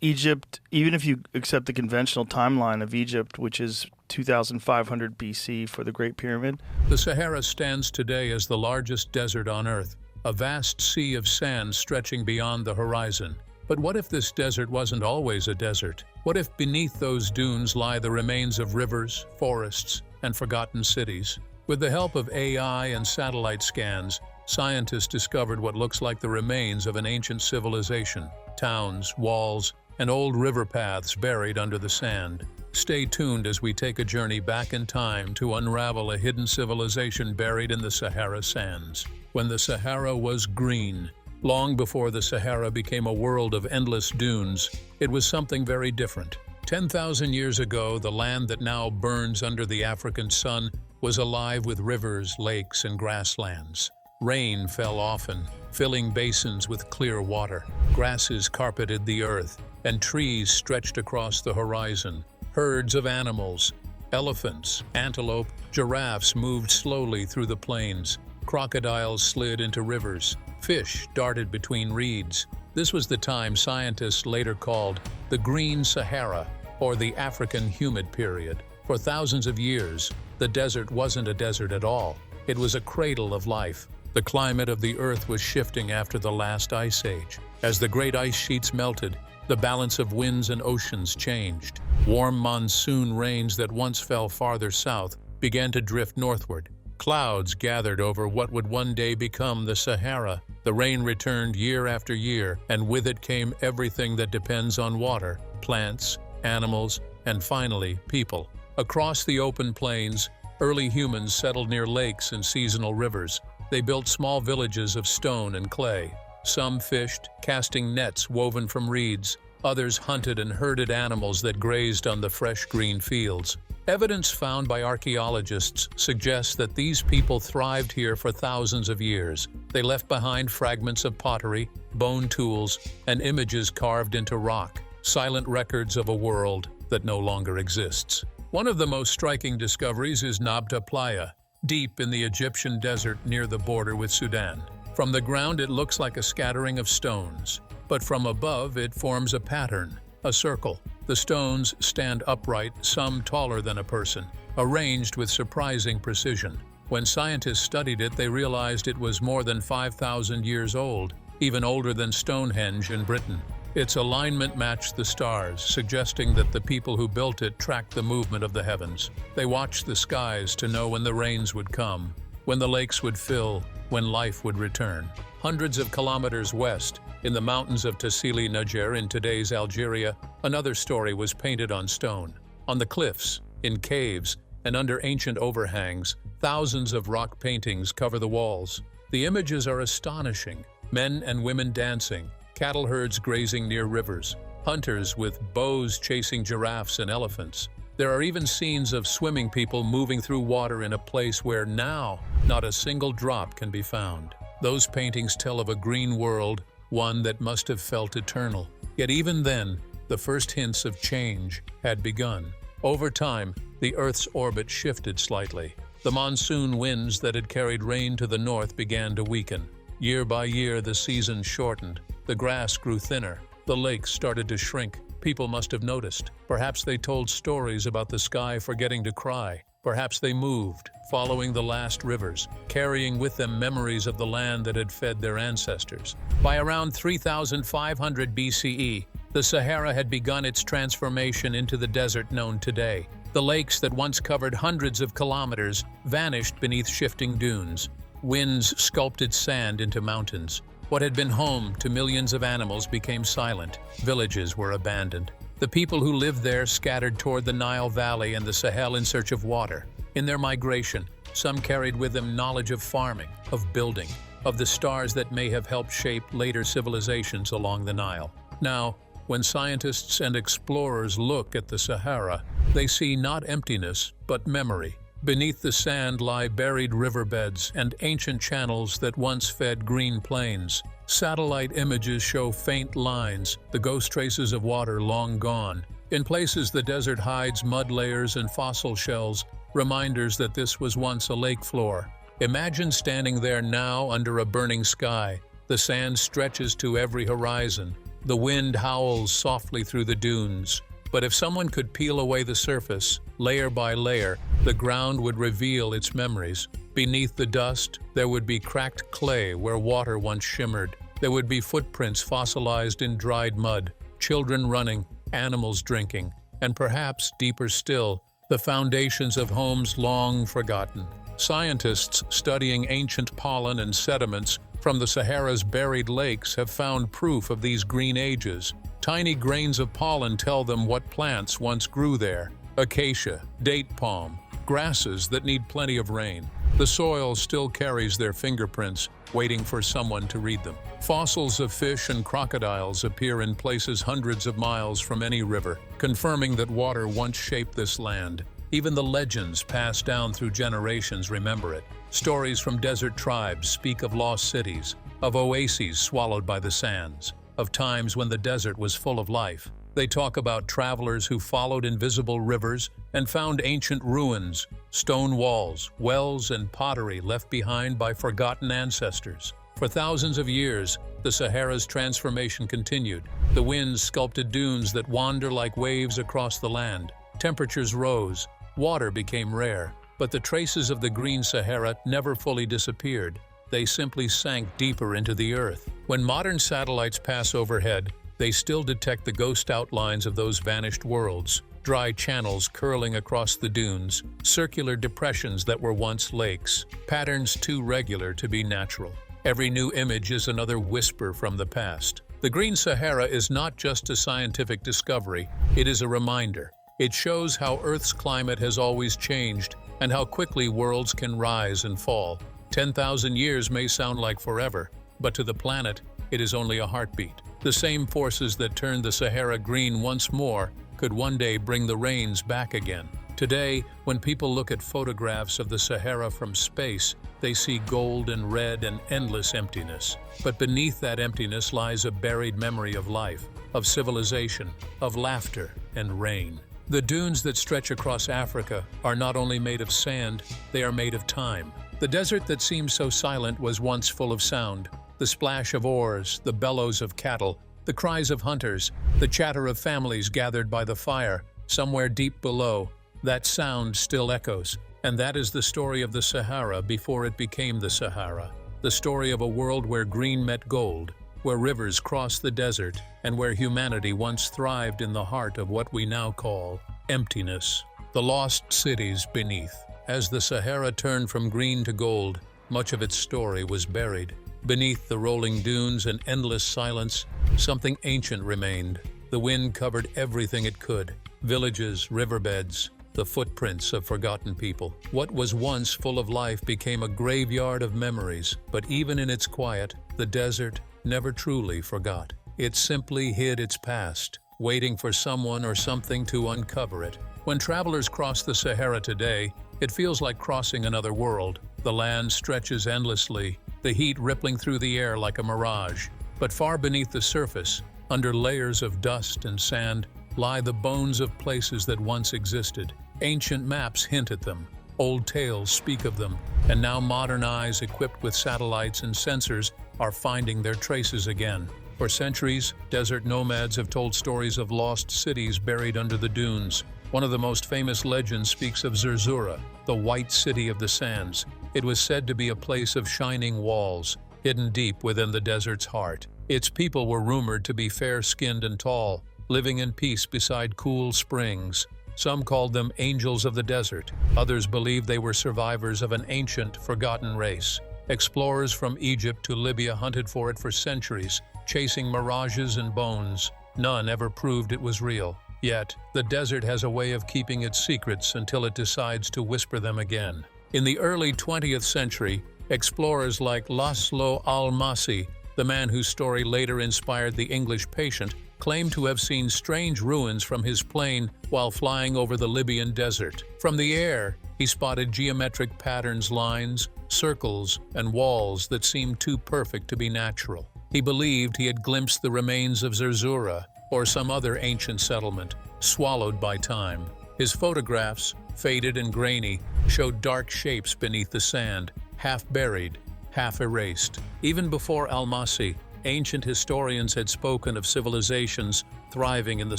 Egypt, even if you accept the conventional timeline of Egypt, which is 2500 BC for the Great Pyramid. The Sahara stands today as the largest desert on Earth, a vast sea of sand stretching beyond the horizon. But what if this desert wasn't always a desert? What if beneath those dunes lie the remains of rivers, forests, and forgotten cities? With the help of AI and satellite scans, scientists discovered what looks like the remains of an ancient civilization, towns, walls, and old river paths buried under the sand. Stay tuned as we take a journey back in time to unravel a hidden civilization buried in the Sahara sands. When the Sahara was green, long before the Sahara became a world of endless dunes, it was something very different. 10,000 years ago, the land that now burns under the African sun was alive with rivers, lakes, and grasslands. Rain fell often, filling basins with clear water. Grasses carpeted the earth, and trees stretched across the horizon. Herds of animals, elephants, antelope, giraffes moved slowly through the plains. Crocodiles slid into rivers. Fish darted between reeds. This was the time scientists later called the Green Sahara, or the African Humid Period. For thousands of years, the desert wasn't a desert at all. It was a cradle of life. The climate of the Earth was shifting after the last ice age. As the great ice sheets melted, the balance of winds and oceans changed. Warm monsoon rains that once fell farther south began to drift northward. Clouds gathered over what would one day become the Sahara. The rain returned year after year, and with it came everything that depends on water: plants, animals, and finally, people. Across the open plains, early humans settled near lakes and seasonal rivers. They built small villages of stone and clay. Some fished, casting nets woven from reeds. Others hunted and herded animals that grazed on the fresh green fields. Evidence found by archaeologists suggests that these people thrived here for thousands of years. They left behind fragments of pottery, bone tools, and images carved into rock, silent records of a world that no longer exists. One of the most striking discoveries is Nabta Playa, deep in the Egyptian desert near the border with Sudan. From the ground it looks like a scattering of stones, but from above it forms a pattern, a circle. The stones stand upright, some taller than a person, arranged with surprising precision. When scientists studied it, they realized it was more than 5,000 years old, even older than Stonehenge in Britain. Its alignment matched the stars, suggesting that the people who built it tracked the movement of the heavens. They watched the skies to know when the rains would come, when the lakes would fill, when life would return. Hundreds of kilometers west, in the mountains of Tassili Niger in today's Algeria, another story was painted on stone. On the cliffs, in caves, and under ancient overhangs, thousands of rock paintings cover the walls. The images are astonishing: men and women dancing, cattle herds grazing near rivers, hunters with bows chasing giraffes and elephants. There are even scenes of swimming people moving through water in a place where now not a single drop can be found. Those paintings tell of a green world, one that must have felt eternal. Yet even then, the first hints of change had begun. Over time, the Earth's orbit shifted slightly. The monsoon winds that had carried rain to the north began to weaken. Year by year, the season shortened. The grass grew thinner. The lakes started to shrink. People must have noticed. Perhaps they told stories about the sky forgetting to cry. Perhaps they moved, following the last rivers, carrying with them memories of the land that had fed their ancestors. By around 3,500 BCE, the Sahara had begun its transformation into the desert known today. The lakes that once covered hundreds of kilometers vanished beneath shifting dunes. Winds sculpted sand into mountains. What had been home to millions of animals became silent. Villages were abandoned. The people who lived there scattered toward the Nile Valley and the Sahel in search of water. In their migration, some carried with them knowledge of farming, of building, of the stars that may have helped shape later civilizations along the Nile. Now, when scientists and explorers look at the Sahara, they see not emptiness, but memory. Beneath the sand lie buried riverbeds and ancient channels that once fed green plains. Satellite images show faint lines, the ghost traces of water long gone. In places, the desert hides mud layers and fossil shells, reminders that this was once a lake floor. Imagine standing there now under a burning sky. The sand stretches to every horizon. The wind howls softly through the dunes. But if someone could peel away the surface, layer by layer, the ground would reveal its memories. Beneath the dust, there would be cracked clay where water once shimmered. There would be footprints fossilized in dried mud, children running, animals drinking, and perhaps, deeper still, the foundations of homes long forgotten. Scientists studying ancient pollen and sediments from the Sahara's buried lakes have found proof of these green ages. Tiny grains of pollen tell them what plants once grew there: acacia, date palm, grasses that need plenty of rain. The soil still carries their fingerprints, waiting for someone to read them. Fossils of fish and crocodiles appear in places hundreds of miles from any river, confirming that water once shaped this land. Even the legends passed down through generations remember it. Stories from desert tribes speak of lost cities, of oases swallowed by the sands, of times when the desert was full of life. They talk about travelers who followed invisible rivers and found ancient ruins, stone walls, wells, and pottery left behind by forgotten ancestors. For thousands of years, the Sahara's transformation continued. The winds sculpted dunes that wander like waves across the land. Temperatures rose, water became rare, but the traces of the green Sahara never fully disappeared. They simply sank deeper into the earth. When modern satellites pass overhead, they still detect the ghost outlines of those vanished worlds: dry channels curling across the dunes, circular depressions that were once lakes, patterns too regular to be natural. Every new image is another whisper from the past. The Green Sahara is not just a scientific discovery, it is a reminder. It shows how Earth's climate has always changed and how quickly worlds can rise and fall. 10,000 years may sound like forever, but to the planet, it is only a heartbeat. The same forces that turned the Sahara green once more could one day bring the rains back again. Today, when people look at photographs of the Sahara from space, they see gold and red and endless emptiness. But beneath that emptiness lies a buried memory of life, of civilization, of laughter and rain. The dunes that stretch across Africa are not only made of sand, they are made of time. The desert that seems so silent was once full of sound. The splash of oars, the bellows of cattle, the cries of hunters, the chatter of families gathered by the fire. Somewhere deep below, that sound still echoes. And that is the story of the Sahara before it became the Sahara. The story of a world where green met gold, where rivers crossed the desert, and where humanity once thrived in the heart of what we now call emptiness. The lost cities beneath. As the Sahara turned from green to gold, much of its story was buried. Beneath the rolling dunes and endless silence, something ancient remained. The wind covered everything it could: villages, riverbeds, the footprints of forgotten people. What was once full of life became a graveyard of memories, but even in its quiet, the desert never truly forgot. It simply hid its past, waiting for someone or something to uncover it. When travelers cross the Sahara today, it feels like crossing another world. The land stretches endlessly, the heat rippling through the air like a mirage. But far beneath the surface, under layers of dust and sand, lie the bones of places that once existed. Ancient maps hint at them, old tales speak of them, and now modern eyes equipped with satellites and sensors are finding their traces again. For centuries, desert nomads have told stories of lost cities buried under the dunes. One of the most famous legends speaks of Zerzura, the white city of the sands. It was said to be a place of shining walls, hidden deep within the desert's heart. Its people were rumored to be fair-skinned and tall, living in peace beside cool springs. Some called them angels of the desert. Others believed they were survivors of an ancient, forgotten race. Explorers from Egypt to Libya hunted for it for centuries, chasing mirages and bones. None ever proved it was real. Yet, the desert has a way of keeping its secrets until it decides to whisper them again. In the early 20th century, explorers like Laszlo Almasi, the man whose story later inspired The English Patient, claimed to have seen strange ruins from his plane while flying over the Libyan desert. From the air, he spotted geometric patterns, lines, circles, and walls that seemed too perfect to be natural. He believed he had glimpsed the remains of Zerzura, or some other ancient settlement, swallowed by time. His photographs, faded and grainy, showed dark shapes beneath the sand, half buried, half erased. Even before Almasi, ancient historians had spoken of civilizations thriving in the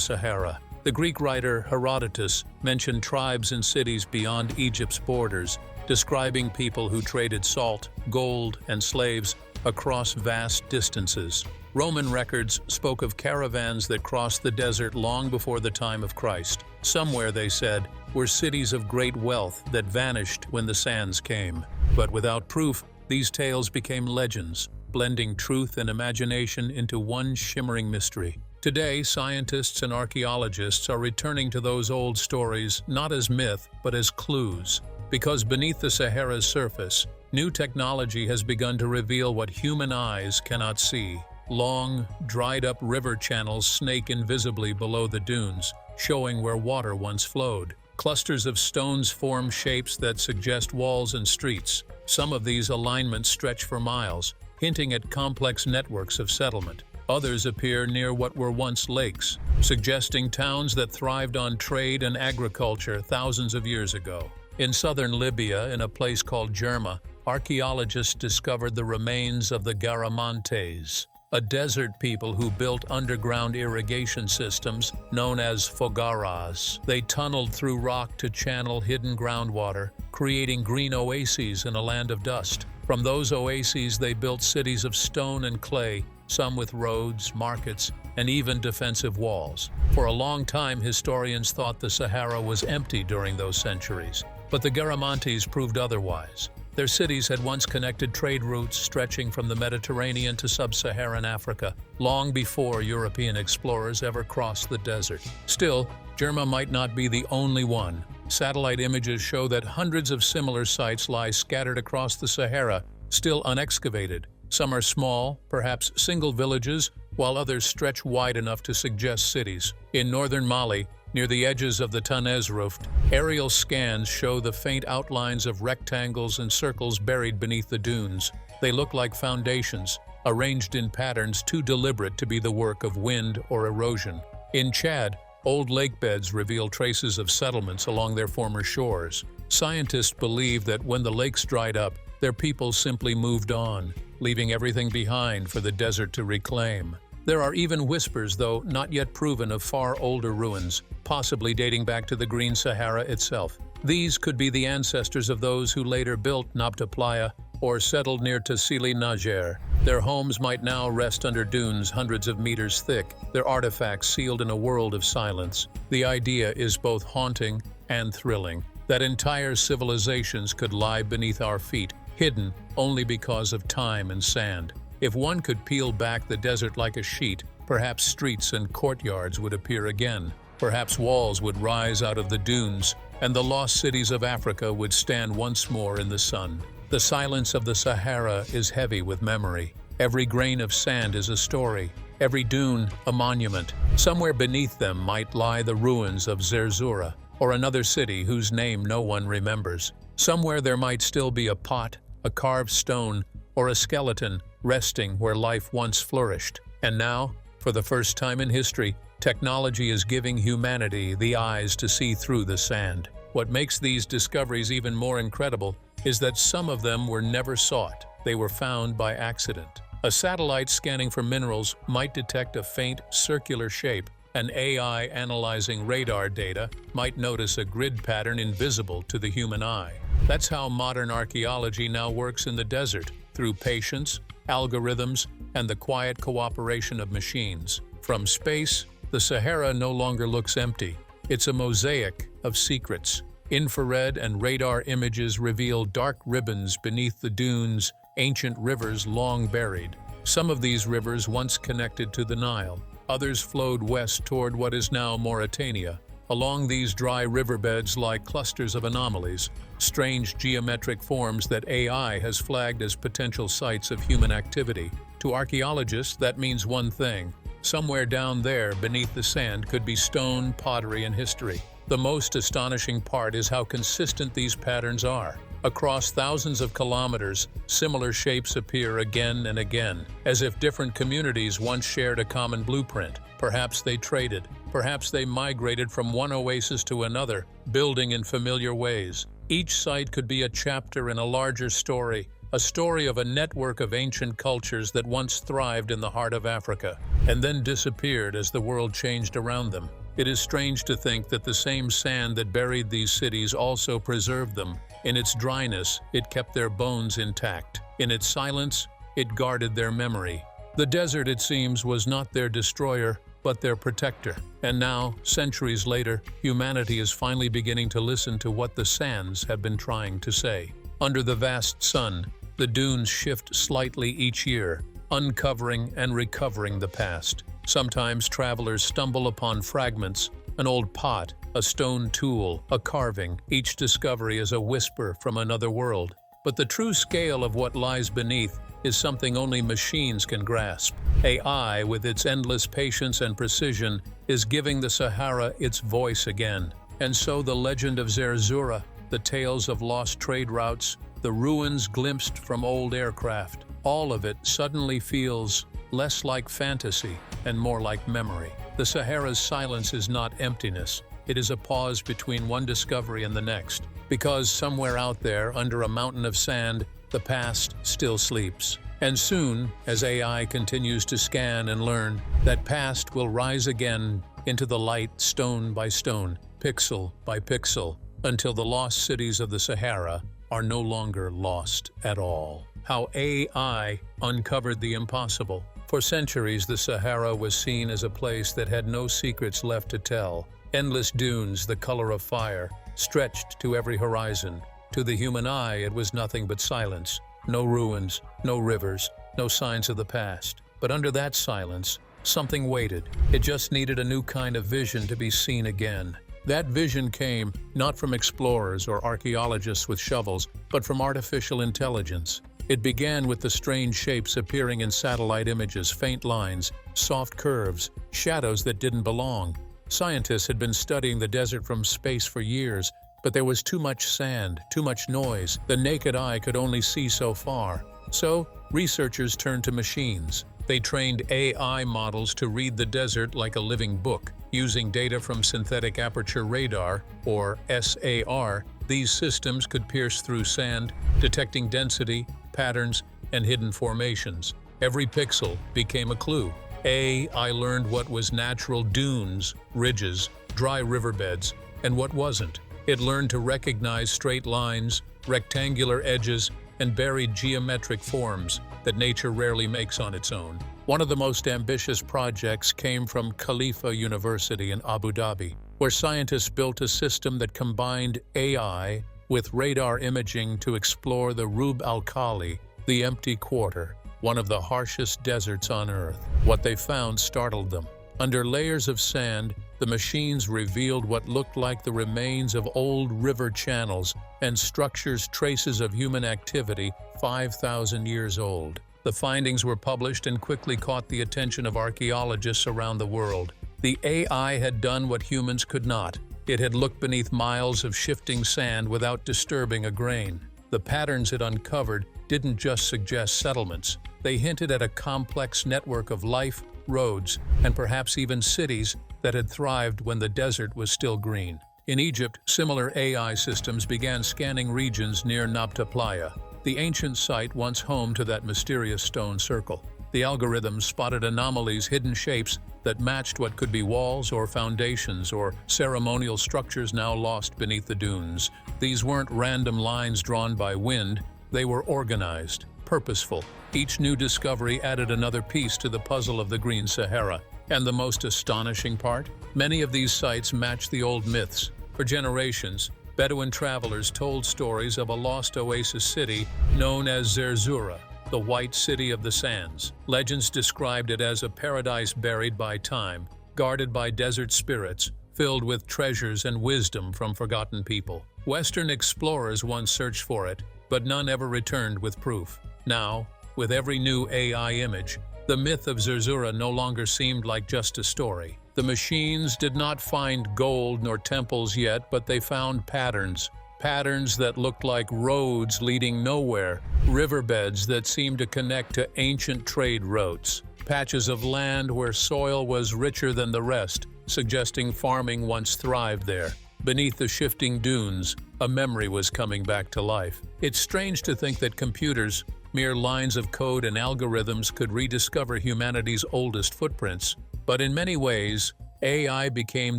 Sahara. The Greek writer Herodotus mentioned tribes and cities beyond Egypt's borders, describing people who traded salt, gold, and slaves across vast distances. Roman records spoke of caravans that crossed the desert long before the time of Christ. Somewhere, they said, were cities of great wealth that vanished when the sands came. But without proof, these tales became legends, blending truth and imagination into one shimmering mystery. Today, scientists and archaeologists are returning to those old stories not as myth, but as clues. Because beneath the Sahara's surface, new technology has begun to reveal what human eyes cannot see. Long, dried-up river channels snake invisibly below the dunes, showing where water once flowed. Clusters of stones form shapes that suggest walls and streets. Some of these alignments stretch for miles, hinting at complex networks of settlement. Others appear near what were once lakes, suggesting towns that thrived on trade and agriculture thousands of years ago. In southern Libya, in a place called Jerma, archaeologists discovered the remains of the Garamantes, a desert people who built underground irrigation systems known as fogaras. They tunneled through rock to channel hidden groundwater, creating green oases in a land of dust. From those oases, they built cities of stone and clay, some with roads, markets, and even defensive walls. For a long time, historians thought the Sahara was empty during those centuries, but the Garamantes proved otherwise. Their cities had once connected trade routes stretching from the Mediterranean to sub-Saharan Africa, long before European explorers ever crossed the desert. Still, Jerma might not be the only one. Satellite images show that hundreds of similar sites lie scattered across the Sahara, still unexcavated. Some are small, perhaps single villages, while others stretch wide enough to suggest cities. In northern Mali, near the edges of the Tanez Rift, aerial scans show the faint outlines of rectangles and circles buried beneath the dunes. They look like foundations, arranged in patterns too deliberate to be the work of wind or erosion. In Chad, old lake beds reveal traces of settlements along their former shores. Scientists believe that when the lakes dried up, their people simply moved on, leaving everything behind for the desert to reclaim. There are even whispers, though not yet proven, of far older ruins, possibly dating back to the Green Sahara itself. These could be the ancestors of those who later built Nabta Playa or settled near Tassili Niger. Their homes might now rest under dunes hundreds of meters thick, their artifacts sealed in a world of silence. The idea is both haunting and thrilling, that entire civilizations could lie beneath our feet, hidden only because of time and sand. If one could peel back the desert like a sheet, perhaps streets and courtyards would appear again. Perhaps walls would rise out of the dunes, and the lost cities of Africa would stand once more in the sun. The silence of the Sahara is heavy with memory. Every grain of sand is a story, every dune a monument. Somewhere beneath them might lie the ruins of Zerzura, or another city whose name no one remembers. Somewhere there might still be a pot, a carved stone, or a skeleton resting where life once flourished. And now, for the first time in history, technology is giving humanity the eyes to see through the sand. What makes these discoveries even more incredible is that some of them were never sought. They were found by accident. A satellite scanning for minerals might detect a faint circular shape. An AI analyzing radar data might notice a grid pattern invisible to the human eye. That's how modern archaeology now works in the desert, through patience, algorithms, and the quiet cooperation of machines. From space, the Sahara no longer looks empty. It's a mosaic of secrets. Infrared and radar images reveal dark ribbons beneath the dunes, ancient rivers long buried. Some of these rivers once connected to the Nile. Others flowed west toward what is now Mauritania. Along these dry riverbeds lie clusters of anomalies, strange geometric forms that AI has flagged as potential sites of human activity. To archaeologists, that means one thing. Somewhere down there, beneath the sand, could be stone, pottery, and history. The most astonishing part is how consistent these patterns are. Across thousands of kilometers, similar shapes appear again and again, as if different communities once shared a common blueprint. Perhaps they traded. Perhaps they migrated from one oasis to another, building in familiar ways. Each site could be a chapter in a larger story, a story of a network of ancient cultures that once thrived in the heart of Africa and then disappeared as the world changed around them. It is strange to think that the same sand that buried these cities also preserved them. In its dryness, it kept their bones intact. In its silence, it guarded their memory. The desert, it seems, was not their destroyer, but their protector. And now, centuries later, humanity is finally beginning to listen to what the sands have been trying to say. Under the vast sun, the dunes shift slightly each year, uncovering and recovering the past. Sometimes travelers stumble upon fragments, an old pot, a stone tool, a carving. Each discovery is a whisper from another world. But the true scale of what lies beneath is something only machines can grasp. AI, with its endless patience and precision, is giving the Sahara its voice again. And so the legend of Zerzura, the tales of lost trade routes, the ruins glimpsed from old aircraft, all of it suddenly feels less like fantasy and more like memory. The Sahara's silence is not emptiness. It is a pause between one discovery and the next. Because somewhere out there, under a mountain of sand, the past still sleeps. And soon, as AI continues to scan and learn, that past will rise again into the light stone by stone, pixel by pixel, until the lost cities of the Sahara are no longer lost at all. How AI uncovered the impossible. For centuries, the Sahara was seen as a place that had no secrets left to tell. Endless dunes, the color of fire, stretched to every horizon. To the human eye, it was nothing but silence. No ruins, no rivers, no signs of the past. But under that silence, something waited. It just needed a new kind of vision to be seen again. That vision came not from explorers or archaeologists with shovels, but from artificial intelligence. It began with the strange shapes appearing in satellite images, faint lines, soft curves, shadows that didn't belong. Scientists had been studying the desert from space for years, but there was too much sand, too much noise. The naked eye could only see so far. So, researchers turned to machines. They trained AI models to read the desert like a living book. Using data from synthetic aperture radar, or SAR, these systems could pierce through sand, detecting density, patterns, and hidden formations. Every pixel became a clue. AI learned what was natural dunes, ridges, dry riverbeds, and what wasn't. It learned to recognize straight lines, rectangular edges, and buried geometric forms that nature rarely makes on its own. One of the most ambitious projects came from Khalifa University in Abu Dhabi, where scientists built a system that combined AI with radar imaging to explore the Rub al-Khali, the empty quarter, one of the harshest deserts on Earth. What they found startled them. Under layers of sand, the machines revealed what looked like the remains of old river channels and structures, traces of human activity 5,000 years old. The findings were published and quickly caught the attention of archaeologists around the world. The AI had done what humans could not. It had looked beneath miles of shifting sand without disturbing a grain. The patterns it uncovered didn't just suggest settlements. They hinted at a complex network of life, roads, and perhaps even cities that had thrived when the desert was still green. In Egypt, similar AI systems began scanning regions near Nabta Playa, the ancient site once home to that mysterious stone circle. The algorithms spotted anomalies, hidden shapes that matched what could be walls or foundations or ceremonial structures now lost beneath the dunes. These weren't random lines drawn by wind, they were organized, purposeful. Each new discovery added another piece to the puzzle of the Green Sahara. And the most astonishing part? Many of these sites match the old myths. For generations, Bedouin travelers told stories of a lost oasis city known as Zerzura, the White City of the Sands. Legends described it as a paradise buried by time, guarded by desert spirits, filled with treasures and wisdom from forgotten people. Western explorers once searched for it, but none ever returned with proof. Now, with every new AI image, the myth of Zerzura no longer seemed like just a story. The machines did not find gold nor temples yet, but they found patterns. Patterns that looked like roads leading nowhere, riverbeds that seemed to connect to ancient trade routes, patches of land where soil was richer than the rest, suggesting farming once thrived there. Beneath the shifting dunes, a memory was coming back to life. It's strange to think that computers, mere lines of code and algorithms, could rediscover humanity's oldest footprints. But in many ways, AI became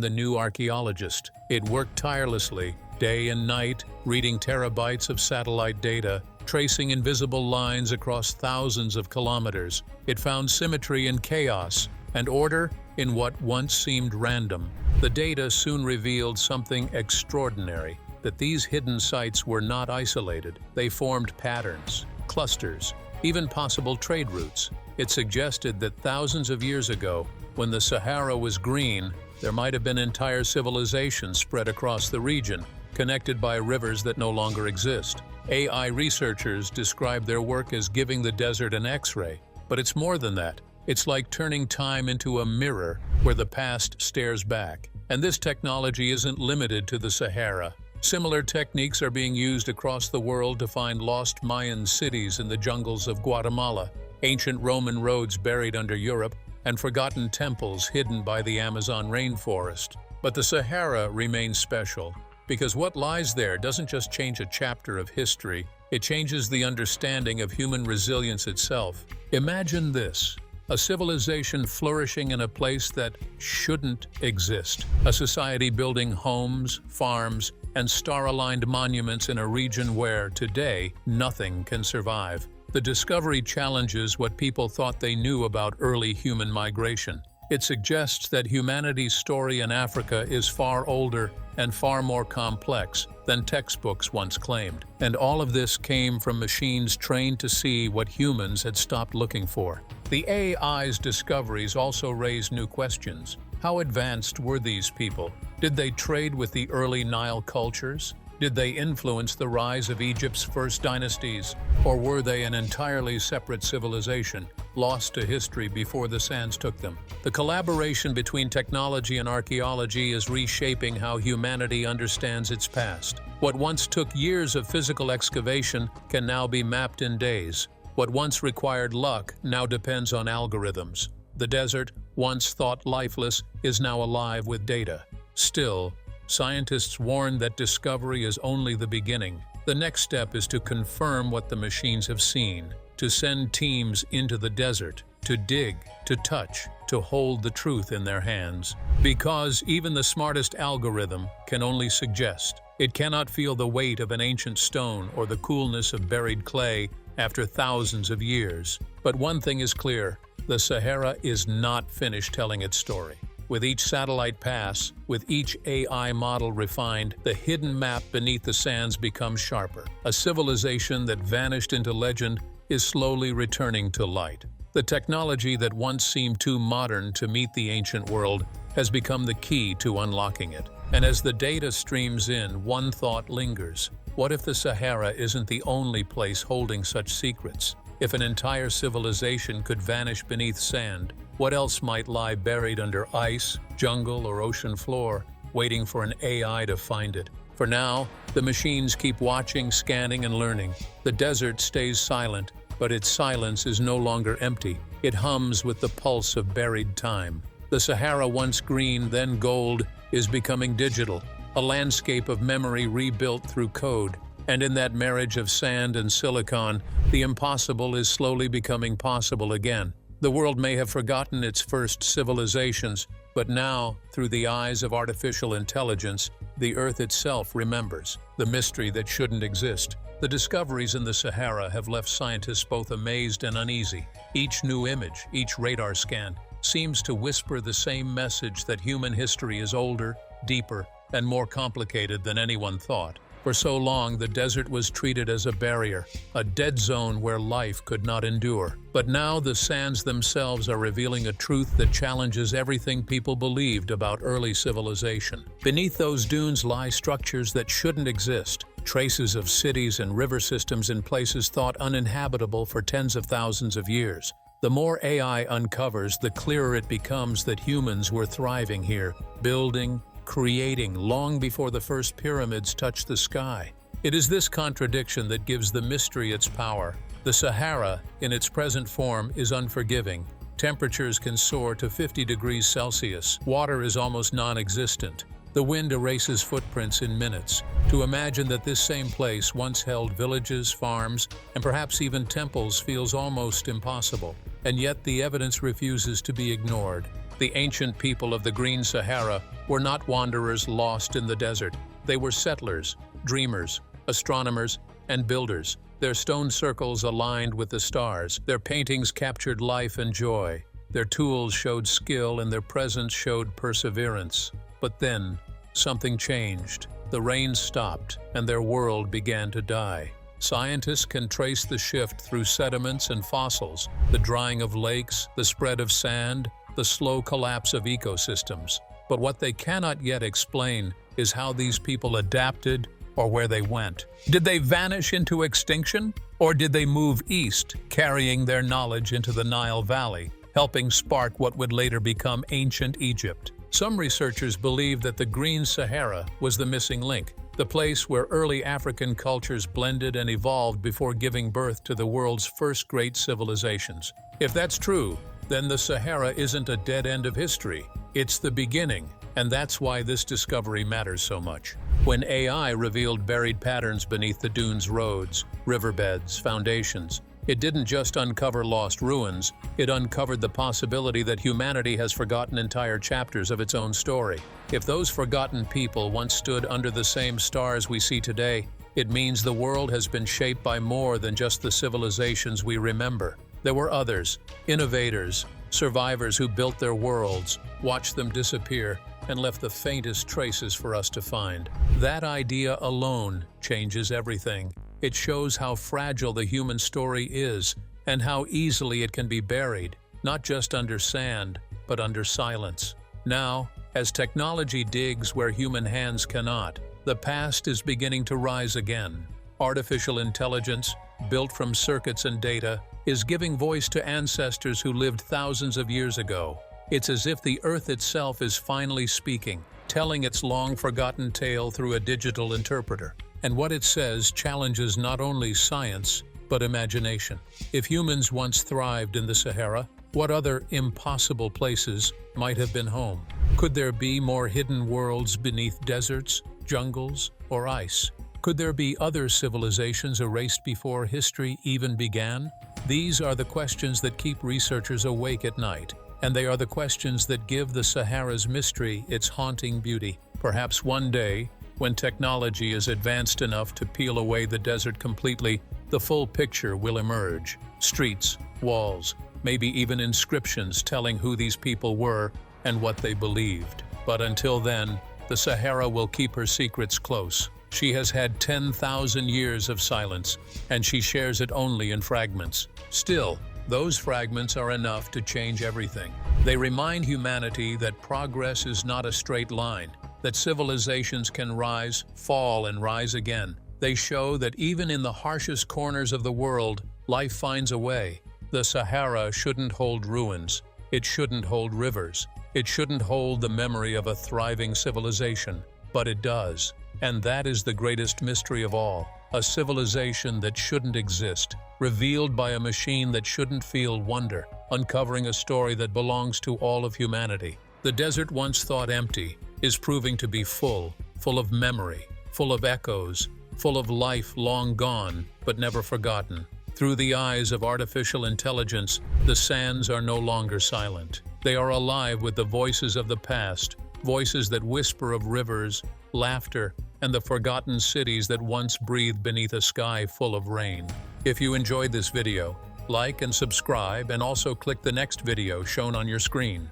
the new archaeologist. It worked tirelessly, day and night, reading terabytes of satellite data, tracing invisible lines across thousands of kilometers. It found symmetry in chaos and order in what once seemed random. The data soon revealed something extraordinary, that these hidden sites were not isolated. They formed patterns, clusters, even possible trade routes. It suggested that thousands of years ago, when the Sahara was green, there might have been entire civilizations spread across the region, connected by rivers that no longer exist. AI researchers describe their work as giving the desert an X-ray, but it's more than that. It's like turning time into a mirror where the past stares back. And this technology isn't limited to the Sahara. Similar techniques are being used across the world to find lost Mayan cities in the jungles of Guatemala, ancient Roman roads buried under Europe, and forgotten temples hidden by the Amazon rainforest. But the Sahara remains special, because what lies there doesn't just change a chapter of history, it changes the understanding of human resilience itself. Imagine this: a civilization flourishing in a place that shouldn't exist. A society building homes, farms, and star-aligned monuments in a region where, today, nothing can survive. The discovery challenges what people thought they knew about early human migration. It suggests that humanity's story in Africa is far older and far more complex than textbooks once claimed. And all of this came from machines trained to see what humans had stopped looking for. The AI's discoveries also raise new questions. How advanced were these people? Did they trade with the early Nile cultures? Did they influence the rise of Egypt's first dynasties? Or were they an entirely separate civilization, lost to history before the sands took them? The collaboration between technology and archaeology is reshaping how humanity understands its past. What once took years of physical excavation can now be mapped in days. What once required luck now depends on algorithms. The desert, once thought lifeless, is now alive with data. Still, scientists warn that discovery is only the beginning. The next step is to confirm what the machines have seen, to send teams into the desert, to dig, to touch, to hold the truth in their hands. Because even the smartest algorithm can only suggest. It cannot feel the weight of an ancient stone or the coolness of buried clay after thousands of years. But one thing is clear: the Sahara is not finished telling its story. With each satellite pass, with each AI model refined, the hidden map beneath the sands becomes sharper. A civilization that vanished into legend is slowly returning to light. The technology that once seemed too modern to meet the ancient world has become the key to unlocking it. And as the data streams in, one thought lingers. What if the Sahara isn't the only place holding such secrets? If an entire civilization could vanish beneath sand, what else might lie buried under ice, jungle, or ocean floor, waiting for an AI to find it? For now, the machines keep watching, scanning, and learning. The desert stays silent, but its silence is no longer empty. It hums with the pulse of buried time. The Sahara, once green, then gold, is becoming digital, a landscape of memory rebuilt through code. And in that marriage of sand and silicon, the impossible is slowly becoming possible again. The world may have forgotten its first civilizations, but now, through the eyes of artificial intelligence, the Earth itself remembers the mystery that shouldn't exist. The discoveries in the Sahara have left scientists both amazed and uneasy. Each new image, each radar scan, seems to whisper the same message: that human history is older, deeper, and more complicated than anyone thought. For so long, the desert was treated as a barrier, a dead zone where life could not endure. But now the sands themselves are revealing a truth that challenges everything people believed about early civilization. Beneath those dunes lie structures that shouldn't exist, traces of cities and river systems in places thought uninhabitable for tens of thousands of years. The more AI uncovers, the clearer it becomes that humans were thriving here, building, creating long before the first pyramids touched the sky. It is this contradiction that gives the mystery its power. The Sahara, in its present form, is unforgiving. Temperatures can soar to 50 degrees Celsius. Water is almost non-existent. The wind erases footprints in minutes. To imagine that this same place once held villages, farms, and perhaps even temples feels almost impossible. And yet the evidence refuses to be ignored. The ancient people of the Green Sahara were not wanderers lost in the desert. They were settlers, dreamers, astronomers, and builders. Their stone circles aligned with the stars. Their paintings captured life and joy. Their tools showed skill and their presence showed perseverance. But then, something changed. The rain stopped, and their world began to die. Scientists can trace the shift through sediments and fossils, the drying of lakes, the spread of sand, the slow collapse of ecosystems. But what they cannot yet explain is how these people adapted or where they went. Did they vanish into extinction? Or did they move east, carrying their knowledge into the Nile Valley, helping spark what would later become ancient Egypt? Some researchers believe that the Green Sahara was the missing link, the place where early African cultures blended and evolved before giving birth to the world's first great civilizations. If that's true, then the Sahara isn't a dead end of history. It's the beginning, and that's why this discovery matters so much. When AI revealed buried patterns beneath the dunes' roads, riverbeds, foundations, it didn't just uncover lost ruins, it uncovered the possibility that humanity has forgotten entire chapters of its own story. If those forgotten people once stood under the same stars we see today, it means the world has been shaped by more than just the civilizations we remember. There were others, innovators, survivors who built their worlds, watched them disappear, and left the faintest traces for us to find. That idea alone changes everything. It shows how fragile the human story is and how easily it can be buried, not just under sand, but under silence. Now, as technology digs where human hands cannot, the past is beginning to rise again. Artificial intelligence, built from circuits and data, is giving voice to ancestors who lived thousands of years ago. It's as if the Earth itself is finally speaking, telling its long-forgotten tale through a digital interpreter. And what it says challenges not only science, but imagination. If humans once thrived in the Sahara, what other impossible places might have been home? Could there be more hidden worlds beneath deserts, jungles, or ice? Could there be other civilizations erased before history even began? These are the questions that keep researchers awake at night, and they are the questions that give the Sahara's mystery its haunting beauty. Perhaps one day, when technology is advanced enough to peel away the desert completely, the full picture will emerge. Streets, walls, maybe even inscriptions telling who these people were and what they believed. But until then, the Sahara will keep her secrets close. She has had 10,000 years of silence, and she shares it only in fragments. Still, those fragments are enough to change everything. They remind humanity that progress is not a straight line, that civilizations can rise, fall, and rise again. They show that even in the harshest corners of the world, life finds a way. The Sahara shouldn't hold ruins. It shouldn't hold rivers. It shouldn't hold the memory of a thriving civilization. But it does. And that is the greatest mystery of all. A civilization that shouldn't exist, revealed by a machine that shouldn't feel wonder, uncovering a story that belongs to all of humanity. The desert once thought empty is proving to be full of memory, full of echoes, full of life long gone but never forgotten. Through the eyes of artificial intelligence, the sands are no longer silent. They are alive with the voices of the past, voices that whisper of rivers, laughter, and the forgotten cities that once breathed beneath a sky full of rain. If you enjoyed this video, like and subscribe, and also click the next video shown on your screen.